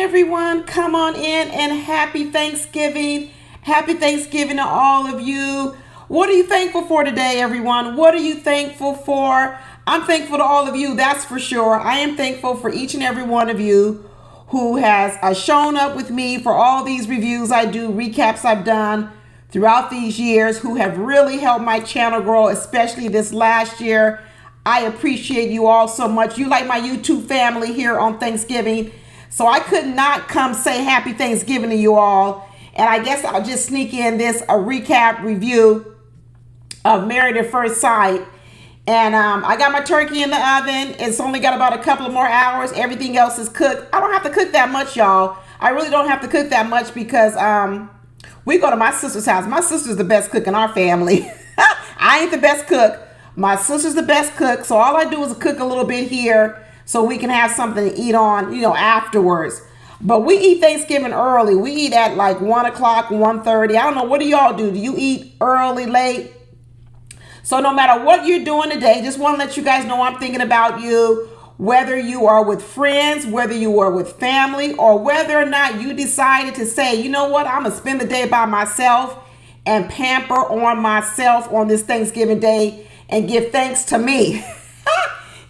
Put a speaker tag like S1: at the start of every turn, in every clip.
S1: everyone. Come on in and happy Thanksgiving. Happy Thanksgiving to all of you. What are you thankful for today, everyone? What are you thankful for? I'm thankful to all of you, that's for sure. I am thankful for each and every one of you who has shown up with me for all these reviews I do, recaps I've done throughout these years, who have really helped my channel grow, especially this last year. I appreciate you all so much. You like my YouTube family here on Thanksgiving. So I could not come say happy Thanksgiving to you all. And I guess I'll just sneak in this a recap review of Married at First Sight. And I got my turkey in the oven. It's only got about a couple of more hours. Everything else is cooked. I don't have to cook that much, y'all. I really don't have to cook that much because we go to my sister's house. My sister's the best cook in our family. I ain't the best cook. My sister's the best cook. So all I do is cook a little bit here so we can have something to eat on, afterwards. But we eat Thanksgiving early. We eat at like 1 o'clock, 1:30. I don't know. What do y'all do? Do you eat early, late? So no matter what you're doing today, just want to let you guys know I'm thinking about you, whether you are with friends, whether you are with family, or whether or not you decided to say, you know what, I'm going to spend the day by myself and pamper on myself on this Thanksgiving day and give thanks to me.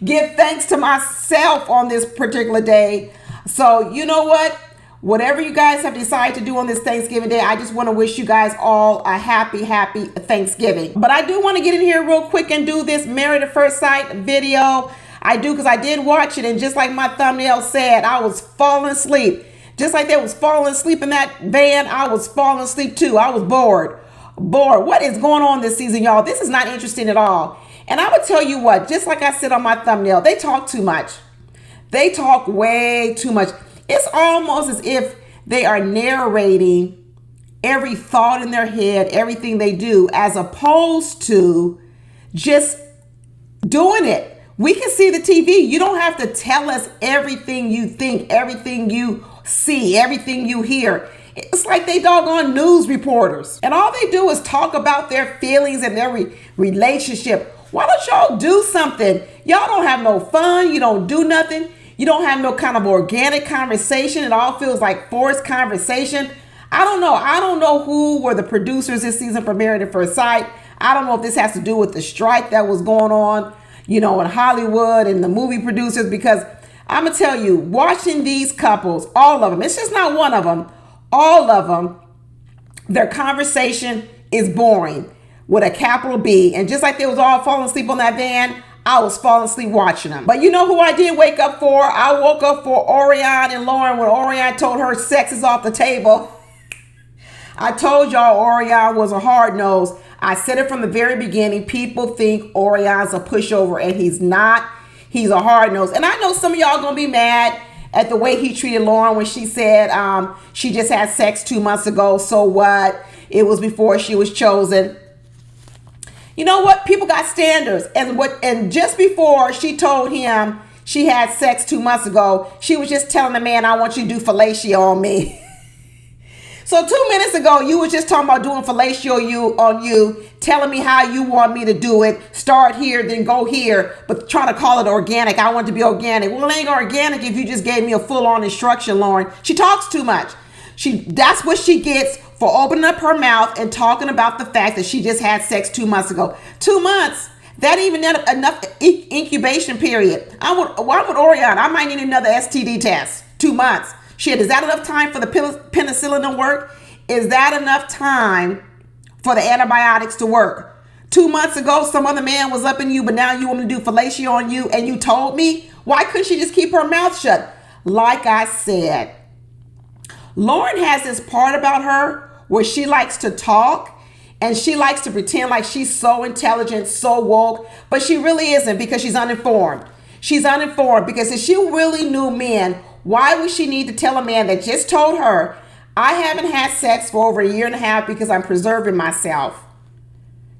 S1: Give thanks to myself on this particular day. So you know what? Whatever you guys have decided to do on this Thanksgiving day, I just want to wish you guys all a happy Thanksgiving. But I do want to get in here real quick and do this Married at First Sight video. I do, because I did watch it, and just like my thumbnail said, I was falling asleep. Just like they was falling asleep in that van, I was falling asleep too. I was bored. What is going on this season, y'all? This is not interesting at all. And I would tell you what, just like I said on my thumbnail, they talk too much. They talk way too much. It's almost as if they are narrating every thought in their head, everything they do, as opposed to just doing it. We can see the TV. You don't have to tell us everything you think, everything you see, everything you hear. It's like they doggone news reporters. And all they do is talk about their feelings and their relationship. Why don't y'all do something? Y'all don't have no fun. You don't do nothing. You don't have no kind of organic conversation. It all feels like forced conversation. I don't know. I don't know who were the producers this season for Married at First Sight. I don't know if this has to do with the strike that was going on, in Hollywood and the movie producers, because I'm going to tell you, watching these couples, all of them, it's just not one of them, all of them, their conversation is boring with a capital B. And just like they was all falling asleep on that van, I was falling asleep watching them. But you know who I did wake up for? I woke up for Orion and Lauren when Orion told her sex is off the table. I told y'all Orion was a hard nose. I said it from the very beginning. People think Orion's a pushover, and he's not. He's a hard nose. And I know some of y'all gonna be mad at the way he treated Lauren when she said she just had sex 2 months ago. So what? It was before she was chosen. You know what? People got standards. And just before she told him she had sex 2 months ago, she was just telling the man, I want you to do fellatio on me. So 2 minutes ago, you was just talking about doing fellatio on you, telling me how you want me to do it. Start here, then go here, but trying to call it organic. I want it to be organic. Well, it ain't organic if you just gave me a full-on instruction, Lauren. She talks too much. That's what she gets for opening up her mouth and talking about the fact that she just had sex 2 months ago. 2 months. That even enough incubation period. I'm with Orion. I might need another STD test. 2 months. Shit, is that enough time for the penicillin to work? Is that enough time for the antibiotics to work? 2 months ago, some other man was up in you, but now you want me to do fellatio on you, and you told me? Why couldn't she just keep her mouth shut? Like I said, Lauren has this part about her where she likes to talk and she likes to pretend like she's so intelligent, so woke, but she really isn't, because she's uninformed. She's uninformed because if she really knew men, why would she need to tell a man that just told her, I haven't had sex for over 1.5 years because I'm preserving myself?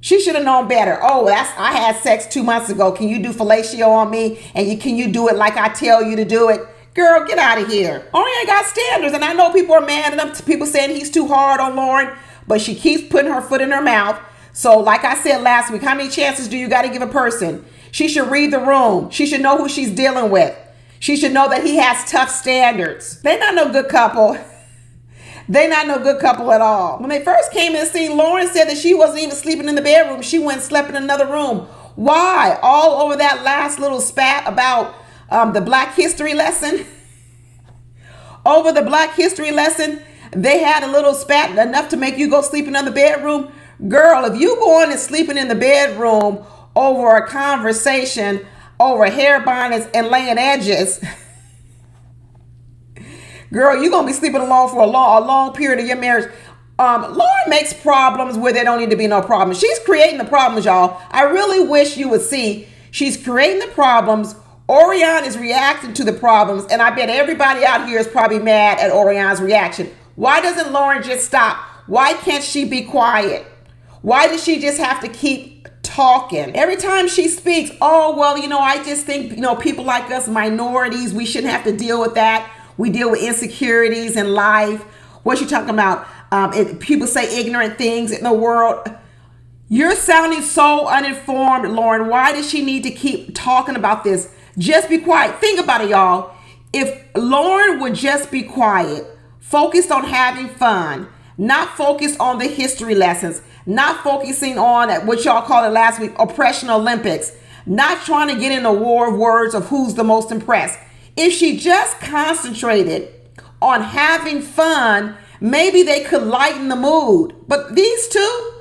S1: She should have known better. Oh, I had sex 2 months ago. Can you do fellatio on me? And can you do it like I tell you to do it? Girl, get out of here. Orion got standards, and I know people are mad at him. People saying he's too hard on Lauren, but she keeps putting her foot in her mouth. So like I said last week, how many chances do you got to give a person? She should read the room. She should know who she's dealing with. She should know that he has tough standards. They're not no good couple. They're not no good couple at all. When they first came in the scene, Lauren said that she wasn't even sleeping in the bedroom. She went and slept in another room. Why? All over that last little spat about the Black History lesson. Over the Black History lesson, they had a little spat enough to make you go sleep in another bedroom. Girl, if you going and sleeping in the bedroom over a conversation over hair bonnets and laying edges, girl, you're going to be sleeping alone for a long period of your marriage. Lauren makes problems where there don't need to be no problems. She's creating the problems, y'all. I really wish you would see she's creating the problems. Orion is reacting to the problems, and I bet everybody out here is probably mad at Orion's reaction. Why doesn't Lauren just stop? Why can't she be quiet? Why does she just have to keep talking? Every time she speaks, oh, well, I just think, people like us, minorities, we shouldn't have to deal with that. We deal with insecurities in life. What's she talking about? People say ignorant things in the world. You're sounding so uninformed, Lauren. Why does she need to keep talking about this? Just be quiet. Think about it, y'all. If Lauren would just be quiet, focused on having fun, not focused on the history lessons, not focusing on what y'all called it last week, oppression Olympics, not trying to get in a war of words of who's the most impressed. If she just concentrated on having fun, maybe they could lighten the mood. But these two,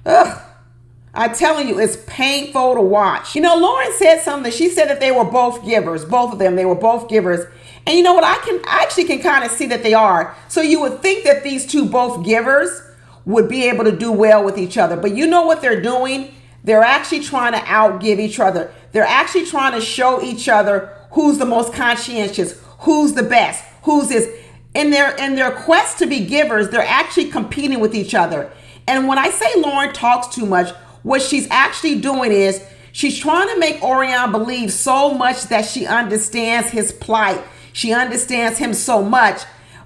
S1: I'm telling you, it's painful to watch. Lauren said something. She said that they were both givers. Both of them, they were both givers. And you know what? I actually can kind of see that they are. So you would think that these two both givers would be able to do well with each other. But you know what they're doing? They're actually trying to outgive each other. They're actually trying to show each other who's the most conscientious, who's the best, who's this. In their quest to be givers, they're actually competing with each other. And when I say Lauren talks too much, what she's actually doing is she's trying to make Orion believe so much that she understands his plight. She understands him so much,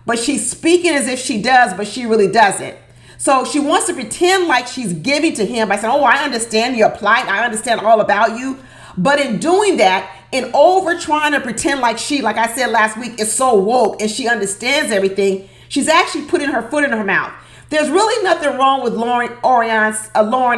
S1: but she's speaking as if she does, but she really doesn't. So she wants to pretend like she's giving to him by saying, oh, I understand your plight. I understand all about you. But in doing that, in over trying to pretend like she, like I said last week, is so woke and she understands everything, she's actually putting her foot in her mouth. There's really nothing wrong with Lauren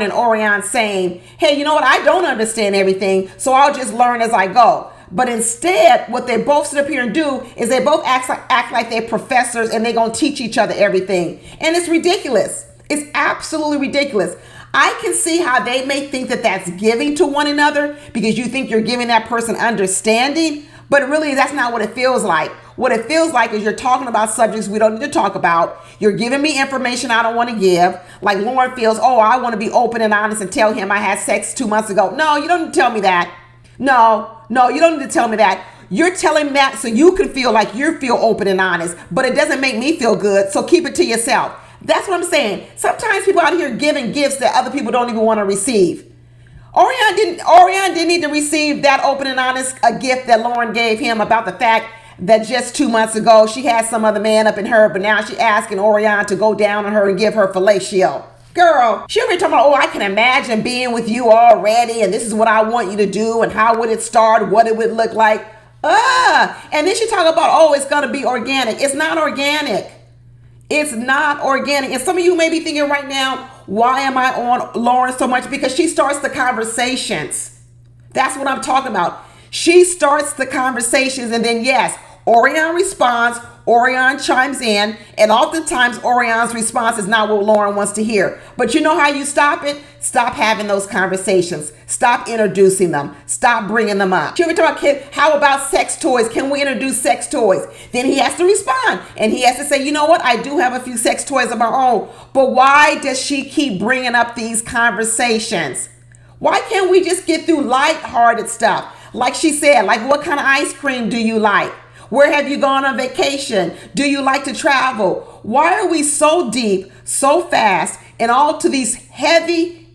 S1: and Orion saying, hey, you know what? I don't understand everything, so I'll just learn as I go. But instead, what they both sit up here and do is they both act like they're professors and they're going to teach each other everything. And it's ridiculous. It's absolutely ridiculous. I can see how they may think that that's giving to one another because you think you're giving that person understanding, but really that's not what it feels like. What it feels like is you're talking about subjects we don't need to talk about. You're giving me information I don't want to give. Like Lauren feels, oh, I want to be open and honest and tell him I had sex 2 months ago. No, you don't need to tell me that. No, you don't need to tell me that. You're telling me that so you can feel like you feel open and honest, but it doesn't make me feel good. So keep it to yourself. That's what I'm saying. Sometimes people out here giving gifts that other people don't even want to receive. Orion didn't need to receive that open and honest a gift that Lauren gave him about the fact that just 2 months ago she had some other man up in her, but now she's asking Orion to go down on her and give her fellatio. Girl, she'll be talking about, oh, I can imagine being with you already, and this is what I want you to do, and how would it start, what it would look like. And then she talk about, oh, it's gonna be organic. It's not organic. It's not organic. And some of you may be thinking right now, why am I on Lauren so much? Because she starts the conversations. That's what I'm talking about. She starts the conversations, and then yes, Orion responds, Orion chimes in, and oftentimes Orion's response is not what Lauren wants to hear. But you know how you stop it? Stop having those conversations. Stop introducing them. Stop bringing them up. Should we talk, kid? How about sex toys? Can we introduce sex toys? Then he has to respond, and he has to say, you know what? I do have a few sex toys of my own. But why does she keep bringing up these conversations? Why can't we just get through lighthearted stuff? Like she said, like what kind of ice cream do you like? Where have you gone on vacation? Do you like to travel? Why are we so deep, so fast, and all to these heavy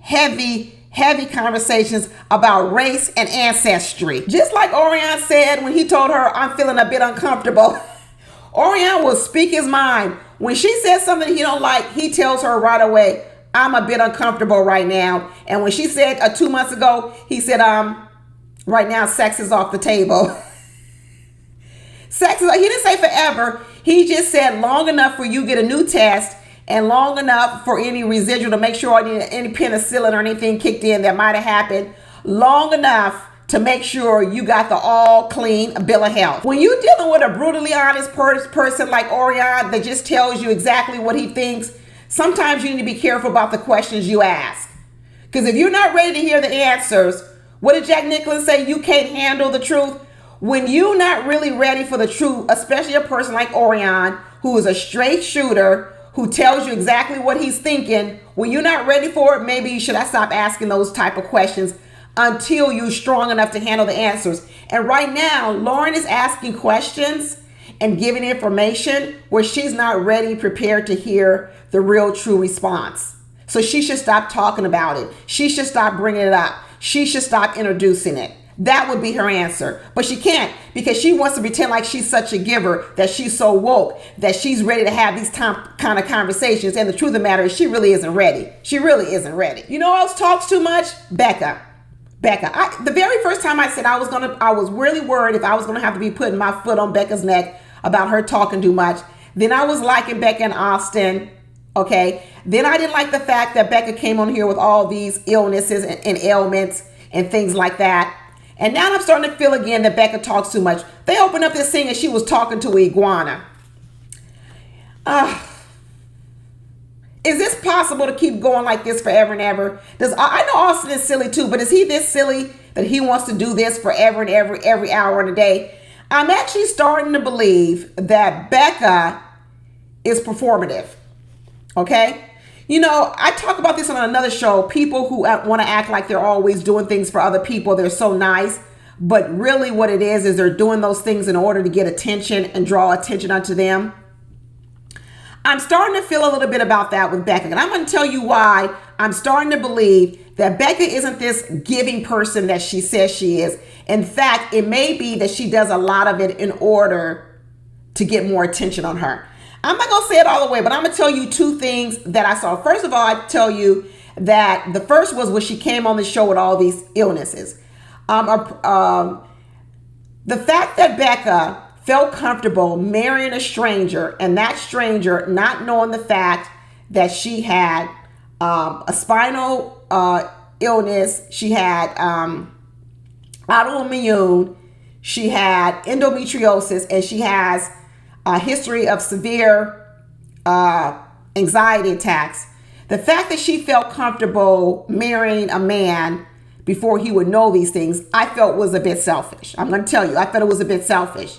S1: conversations about race and ancestry? Just like Orion said when he told her, I'm feeling a bit uncomfortable. Orion will speak his mind. When she says something he don't like, he tells her right away, I'm a bit uncomfortable right now. And when she said 2 months ago, he said, right now sex is off the table. Sex is, he didn't say forever. He just said long enough for you get a new test and long enough for any residual to make sure any penicillin or anything kicked in that might have happened. Long enough to make sure you got the all clean bill of health. When you're dealing with a brutally honest person like Orion that just tells you exactly what he thinks, sometimes you need to be careful about the questions you ask. Because if you're not ready to hear the answers, what did Jack Nicklaus say? You can't handle the truth. When you're not really ready for the truth, especially a person like Orion, who is a straight shooter, who tells you exactly what he's thinking, when you're not ready for it, maybe you should stop asking those type of questions until you're strong enough to handle the answers. And right now, Lauren is asking questions and giving information where she's not ready, prepared to hear the real true response. So she should stop talking about it. She should stop bringing it up. She should stop introducing it. That would be her answer. But she can't, because she wants to pretend like she's such a giver, that she's so woke, that she's ready to have these kind of conversations. And the truth of the matter is she really isn't ready. She really isn't ready. You know who else talks too much? Becca. The very first time I said I was really worried if I was gonna have to be putting my foot on Becca's neck about her talking too much. Then I was liking Becca and Austin. Okay. Then I didn't like the fact that Becca came on here with all these illnesses and ailments and things like that. And now I'm starting to feel again that Becca talks too much. They opened up this thing and she was talking to an iguana. Is this possible to keep going like this forever and ever? I know Austin is silly too, but is he this silly that he wants to do this forever and every hour in the day? I'm actually starting to believe that Becca is performative. Okay? You know, I talk about this on another show. People who want to act like they're always doing things for other people. They're so nice. But really what it is they're doing those things in order to get attention and draw attention unto them. I'm starting to feel a little bit about that with Becca. And I'm going to tell you why I'm starting to believe that Becca isn't this giving person that she says she is. In fact, it may be that she does a lot of it in order to get more attention on her. I'm not going to say it all the way, but I'm going to tell you two things that I saw. First of all, I tell you that the first was when she came on the show with all these illnesses. The fact that Becca felt comfortable marrying a stranger, and that stranger not knowing the fact that she had a spinal illness, she had autoimmune, she had endometriosis, and she has a history of severe anxiety attacks. The fact that she felt comfortable marrying a man before he would know these things, I felt was a bit selfish. I'm going to tell you, I felt it was a bit selfish.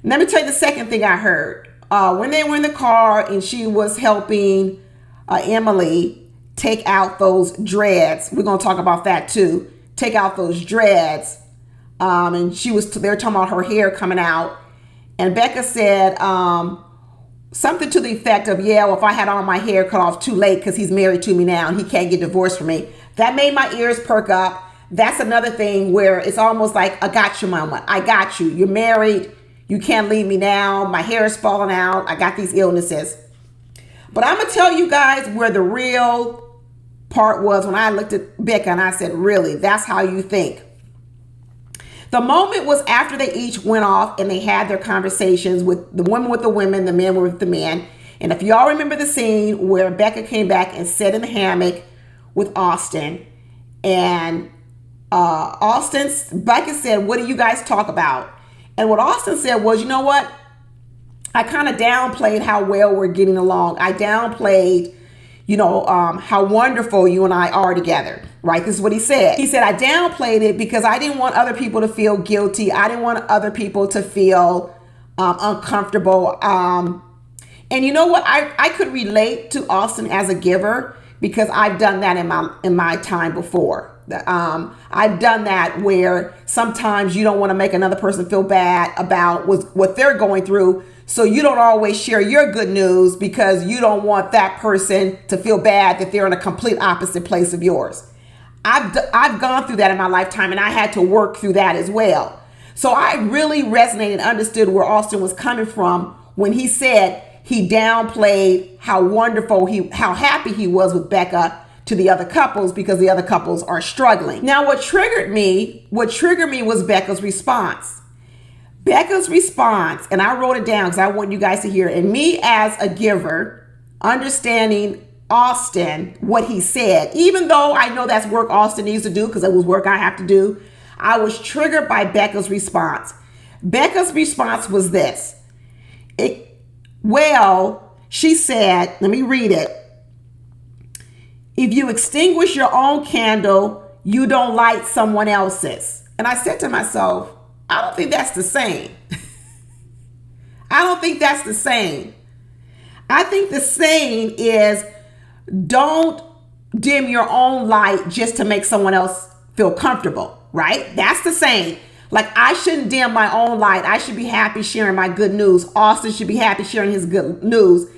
S1: Let me tell you the second thing I heard. When they were in the car and she was helping Emily take out those dreads, we're going to talk about that too, take out those dreads. And they were talking about her hair coming out. And Becca said something to the effect of, yeah, well, if I had all my hair cut off too late because he's married to me now and he can't get divorced from me. That made my ears perk up. That's another thing where it's almost like a gotcha moment. I got you. You're married. You can't leave me now. My hair is falling out. I got these illnesses. But I'm going to tell you guys where the real part was when I looked at Becca and I said, really, that's how you think. The moment was after they each went off and they had their conversations, with the women with the women, the men with the men. And if y'all remember the scene where Becca came back and sat in the hammock with Austin, and Becca said, what do you guys talk about? And what Austin said was, you know what? I kind of downplayed how well we're getting along. I downplayed, how wonderful you and I are together, right? This is what he said. He said, I downplayed it because I didn't want other people to feel guilty. I didn't want other people to feel uncomfortable. And you know what? I could relate to Austin as a giver because I've done that in my time before. I've done that where sometimes you don't want to make another person feel bad about what they're going through. So you don't always share your good news because you don't want that person to feel bad that they're in a complete opposite place of yours. I've gone through that in my lifetime, and I had to work through that as well. So I really resonated and understood where Austin was coming from when he said he downplayed how wonderful how happy he was with Becca to the other couples because the other couples are struggling. Now, what triggered me was Becca's response. Becca's response, and I wrote it down because I want you guys to hear it. And me as a giver, understanding Austin, what he said, even though I know that's work Austin needs to do because it was work I have to do, I was triggered by Becca's response. Becca's response was this. She said, let me read it. If you extinguish your own candle, you don't light someone else's. And I said to myself, I don't think that's the same. I don't think that's the same. I think the saying is don't dim your own light just to make someone else feel comfortable, right? That's the saying. Like, I shouldn't dim my own light. I should be happy sharing my good news. Austin should be happy sharing his good news.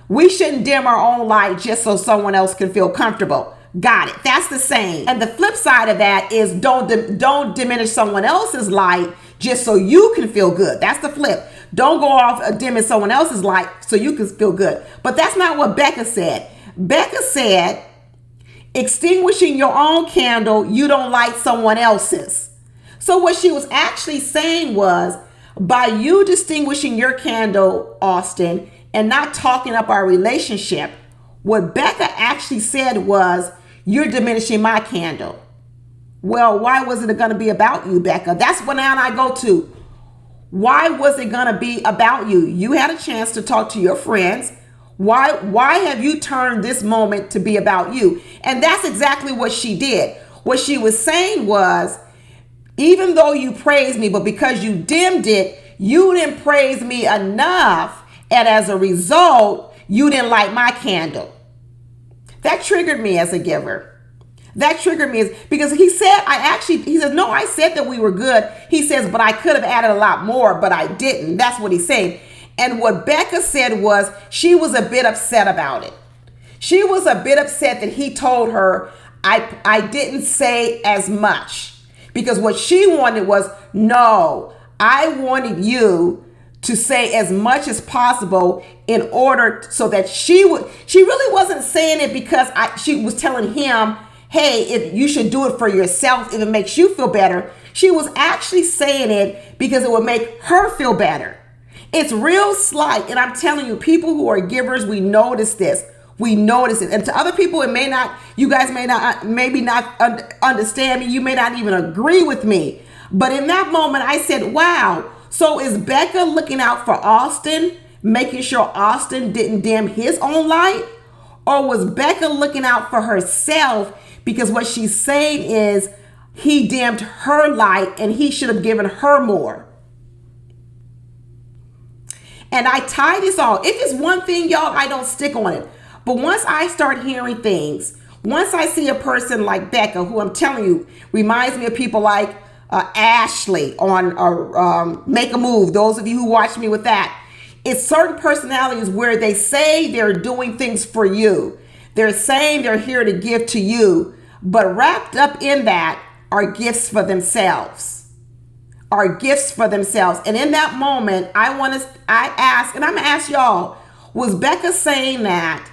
S1: We shouldn't dim our own light just so someone else can feel comfortable. Got it. That's the saying. And the flip side of that is don't diminish someone else's light just so you can feel good. That's the flip. Don't go off dimming someone else's light so you can feel good. But that's not what Becca said. Becca said, extinguishing your own candle, you don't light someone else's. So what she was actually saying was, by you distinguishing your candle, Austin, and not talking up our relationship, what Becca actually said was, you're diminishing my candle. Well, why wasn't it going to be about you, Becca? That's what now I go to. Why was it going to be about you? You had a chance to talk to your friends. Why have you turned this moment to be about you? And that's exactly what she did. What she was saying was, even though you praised me, but because you dimmed it, you didn't praise me enough. And as a result, you didn't light my candle. That triggered me as a giver. That triggered me because he said, no, I said that we were good. He says, but I could have added a lot more, but I didn't. That's what he's saying. And what Becca said was she was a bit upset about it. She was a bit upset that he told her, I didn't say as much. Because what she wanted was, no, I wanted you to say as much as possible in order so that she really wasn't saying it because she was telling him, hey, if you should do it for yourself, if it makes you feel better. She was actually saying it because it would make her feel better. It's real slight. And I'm telling you, people who are givers, we notice this. We notice it. And to other people, you guys may not understand me. You may not even agree with me. But in that moment, I said, wow. So is Becca looking out for Austin, making sure Austin didn't dim his own light? Or was Becca looking out for herself because what she's saying is he dimmed her light and he should have given her more? And I tie this all. If it's one thing, y'all, I don't stick on it. But once I start hearing things, once I see a person like Becca, who I'm telling you reminds me of people like Ashley on Make a Move, those of you who watch me with that, it's certain personalities where they say they're doing things for you. They're saying they're here to give to you, but wrapped up in that are gifts for themselves. And in that moment, I'm going to ask y'all, was Becca saying that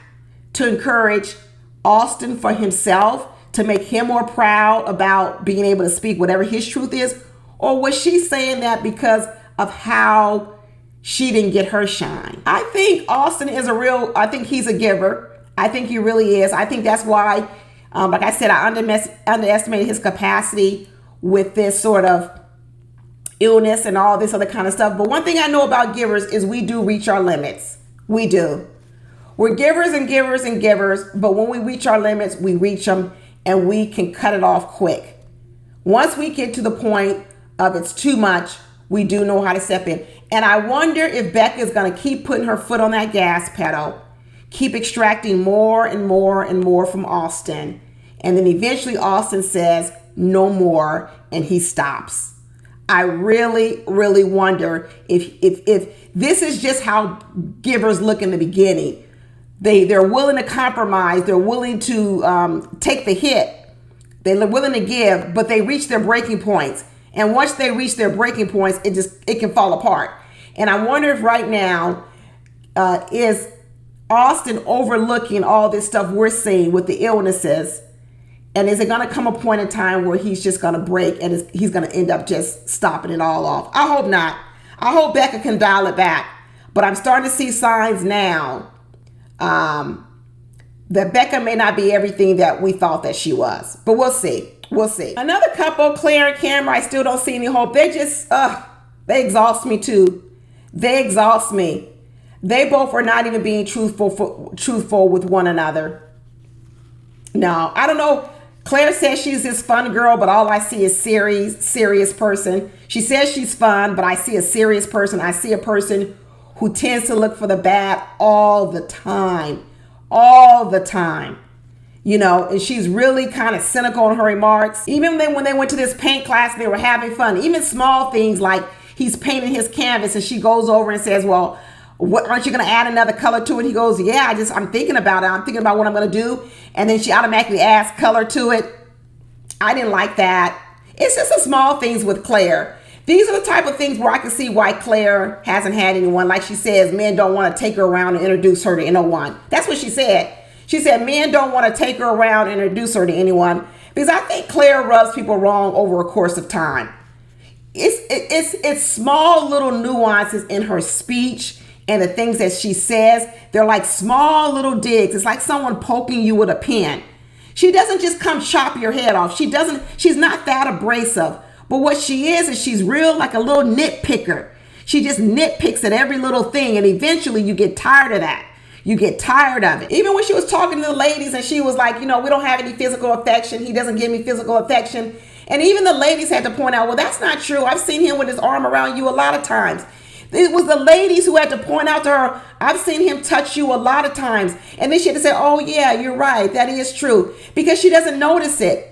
S1: to encourage Austin for himself, to make him more proud about being able to speak whatever his truth is? Or was she saying that because of how she didn't get her shine? I think Austin I think he's a giver. I think he really is. I think that's why, like I said, I underestimated his capacity with this sort of illness and all this other kind of stuff. But one thing I know about givers is we do reach our limits. We do. We're givers and givers and givers, but when we reach our limits, we reach them and we can cut it off quick. Once we get to the point of it's too much, we do know how to step in. And I wonder if Becca is going to keep putting her foot on that gas pedal, keep extracting more and more and more from Austin. And then eventually Austin says, no more, and he stops. I really, really wonder if this is just how givers look in the beginning. They're willing to compromise. They're willing to take the hit. They're willing to give, but they reach their breaking points. And once they reach their breaking points, it can fall apart. And I wonder if right now is Austin overlooking all this stuff we're seeing with the illnesses. And is it going to come a point in time where he's just going to break and he's going to end up just stopping it all off? I hope not. I hope Becca can dial it back. But I'm starting to see signs now that Becca may not be everything that we thought that she was. But we'll see. We'll see. Another couple, Claire and Cameron, I still don't see any hope. They just, they exhaust me too. They exhaust me. They both are not even being truthful with one another. No, I don't know. Claire says she's this fun girl, but all I see is serious person. She says she's fun, but I see a serious person. I see a person who tends to look for the bad all the time. All the time. You know, and she's really kind of cynical in her remarks. Even when they went to this paint class, they were having fun. Even small things like he's painting his canvas and she goes over and says, well, aren't you going to add another color to it? He goes, yeah, I'm thinking about it. I'm thinking about what I'm going to do. And then she automatically adds color to it. I didn't like that. It's just the small things with Claire. These are the type of things where I can see why Claire hasn't had anyone. Like she says, men don't want to take her around and introduce her to anyone. That's what she said. She said men don't want to take her around and introduce her to anyone because I think Claire rubs people wrong over a course of time. It's small little nuances in her speech and the things that she says. They're like small little digs. It's like someone poking you with a pen. She doesn't just come chop your head off. She's not that abrasive. But what she is she's real like a little nitpicker. She just nitpicks at every little thing. And eventually you get tired of that. You get tired of it. Even when she was talking to the ladies and she was like, we don't have any physical affection. He doesn't give me physical affection. And even the ladies had to point out, well, that's not true. I've seen him with his arm around you a lot of times. It was the ladies who had to point out to her, I've seen him touch you a lot of times. And then she had to say, oh, yeah, you're right. That is true. Because she doesn't notice it.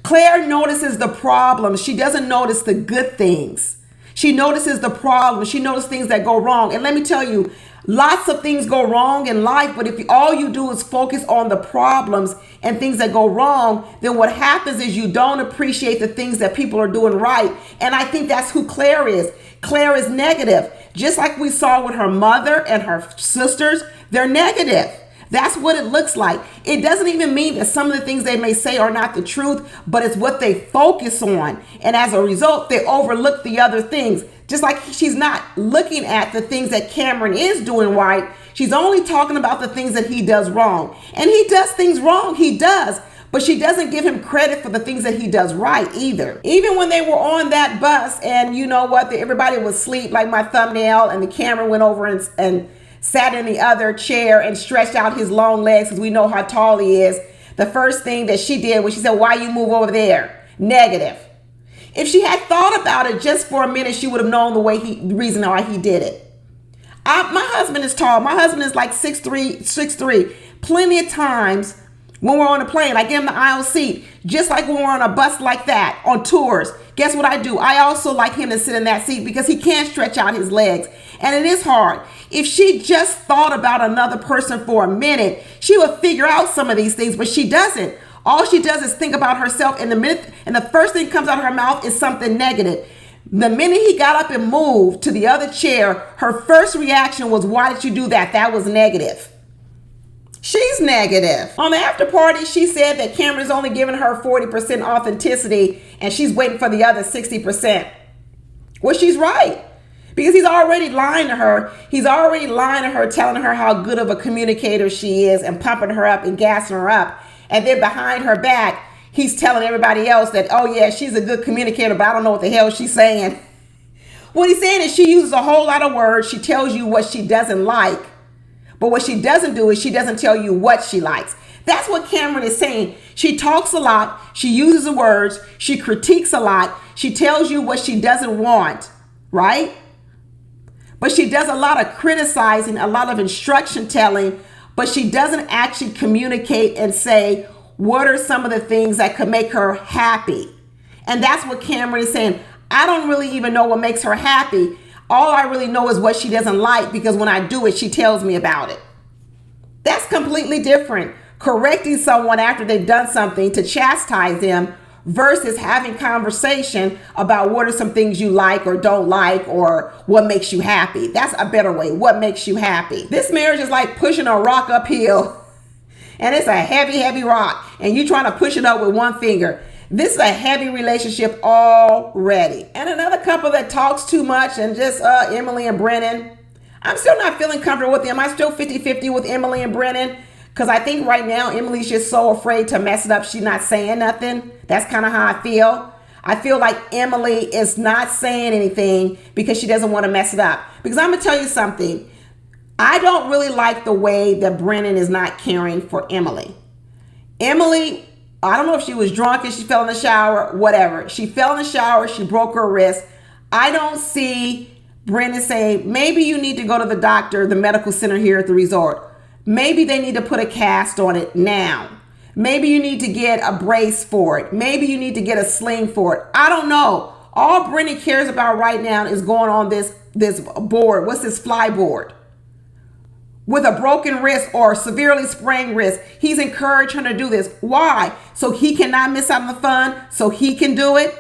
S1: Claire notices the problems. She doesn't notice the good things. She notices the problems. She notices things that go wrong. And let me tell you, lots of things go wrong in life, but if all you do is focus on the problems and things that go wrong, then what happens is you don't appreciate the things that people are doing right. And I think that's who Claire is. Claire is negative. Just like we saw with her mother and her sisters, they're negative. That's what it looks like. It doesn't even mean that some of the things they may say are not the truth, but it's what they focus on. And as a result, they overlook the other things. Just like she's not looking at the things that Cameron is doing right. She's only talking about the things that he does wrong. And he does things wrong. He does. But she doesn't give him credit for the things that he does right either. Even when they were on that bus and you know what, everybody was asleep like my thumbnail and the Cameron went over and sat in the other chair and stretched out his long legs because we know how tall he is. The first thing that she did was she said, why you move over there? Negative. If she had thought about it just for a minute, she would have known the reason why he did it. My husband is tall. My husband is like 6'3". Plenty of times when we're on a plane, I give him the aisle seat, just like when we're on a bus like that, on tours. Guess what I do? I also like him to sit in that seat because he can't stretch out his legs. And it is hard. If she just thought about another person for a minute, she would figure out some of these things, but she doesn't. All she does is think about herself, and the first thing comes out of her mouth is something negative. The minute he got up and moved to the other chair, her first reaction was, why did you do that? That was negative. She's negative. On the after party, she said that Cameron's only giving her 40% authenticity and she's waiting for the other 60%. Well, she's right. Because he's already lying to her. He's already lying to her, telling her how good of a communicator she is and pumping her up and gassing her up. And then behind her back, he's telling everybody else that, oh yeah, she's a good communicator, but I don't know what the hell she's saying. What he's saying is she uses a whole lot of words. She tells you what she doesn't like. But what she doesn't do is she doesn't tell you what she likes. That's what Cameron is saying. She talks a lot. She uses the words. She critiques a lot. She tells you what she doesn't want, right? But she does a lot of criticizing, a lot of instruction telling, but she doesn't actually communicate and say, what are some of the things that could make her happy? And that's what Cameron is saying. I don't really even know what makes her happy. All I really know is what she doesn't like, because when I do it, she tells me about it. That's completely different. Correcting someone after they've done something to chastise them versus having conversation about what are some things you like or don't like or what makes you happy. That's a better way. What makes you happy? This marriage is like pushing a rock uphill, and it's a heavy, heavy rock, and you trying to push it up with one finger. This is a heavy relationship already. And another couple that talks too much and just Emily and Brennan. I'm still not feeling comfortable with them. I'm still 50-50 with Emily and Brennan because I think right now Emily's just so afraid to mess it up. She's not saying nothing. That's kind of how I feel. I feel like Emily is not saying anything because she doesn't want to mess it up. Because I'm going to tell you something. I don't really like the way that Brennan is not caring for Emily. Emily, I don't know if she was drunk and she fell in the shower, whatever. She fell in the shower. She broke her wrist. I don't see Brennan saying, maybe you need to go to the doctor, the medical center here at the resort. Maybe they need to put a cast on it now. Maybe you need to get a brace for it. Maybe you need to get a sling for it. I don't know. All Brennan cares about right now is going on this board. What's this fly board? With a broken wrist or severely sprained wrist. He's encouraged her to do this. Why? So he cannot miss out on the fun? So he can do it?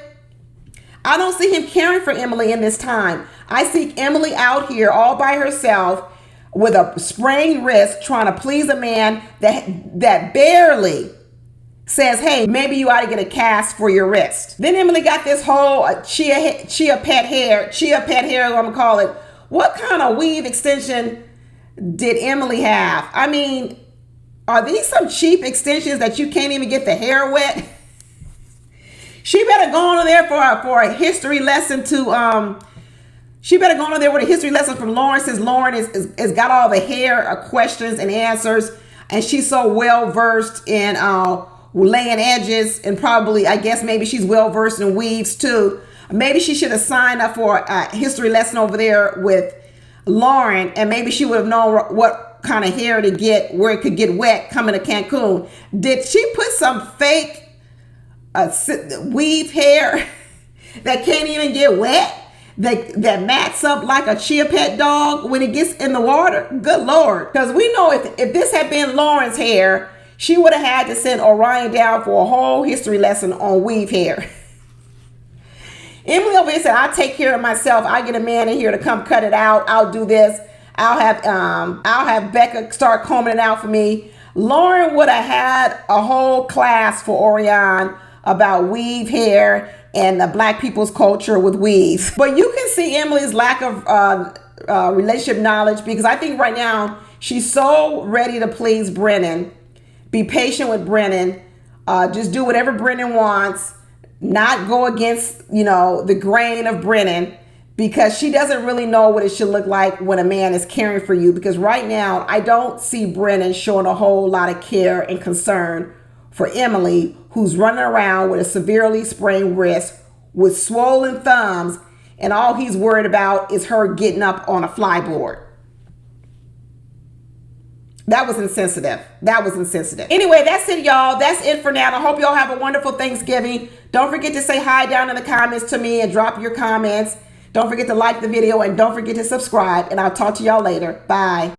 S1: I don't see him caring for Emily in this time. I see Emily out here all by herself with a sprained wrist trying to please a man that barely says, hey, maybe you ought to get a cast for your wrist. Then Emily got this whole chia pet hair, I'm gonna call it. What kind of weave extension did Emily have? I mean, are these some cheap extensions that you can't even get the hair wet? She better go on there for a history lesson she better go on there with a history lesson from Lauren, since Lauren is got all the hair questions and answers, and she's so well versed in laying edges, and probably, I guess maybe she's well versed in weaves too. Maybe she should have signed up for a history lesson over there with Lauren, and maybe she would have known what kind of hair to get, where it could get wet coming to Cancun. Did she put some fake weave hair that can't even get wet? That mats up like a chia pet dog when it gets in the water? Good Lord. Because we know if this had been Lauren's hair, she would have had to send Orion down for a whole history lesson on weave hair. Emily over here said, I'll take care of myself. I'll get a man in here to come cut it out. I'll do this. I'll have Becca start combing it out for me. Lauren would have had a whole class for Orion about weave hair and the Black people's culture with weaves. But you can see Emily's lack of relationship knowledge, because I think right now she's so ready to please Brennan, be patient with Brennan, just do whatever Brennan wants, not go against, the grain of Brennan, because she doesn't really know what it should look like when a man is caring for you. Because right now, I don't see Brennan showing a whole lot of care and concern for Emily, who's running around with a severely sprained wrist, with swollen thumbs, and all he's worried about is her getting up on a flyboard. That was insensitive. Anyway, that's it, y'all. That's it for now. I hope y'all have a wonderful Thanksgiving. Don't forget to say hi down in the comments to me and drop your comments. Don't forget to like the video and don't forget to subscribe. And I'll talk to y'all later. Bye.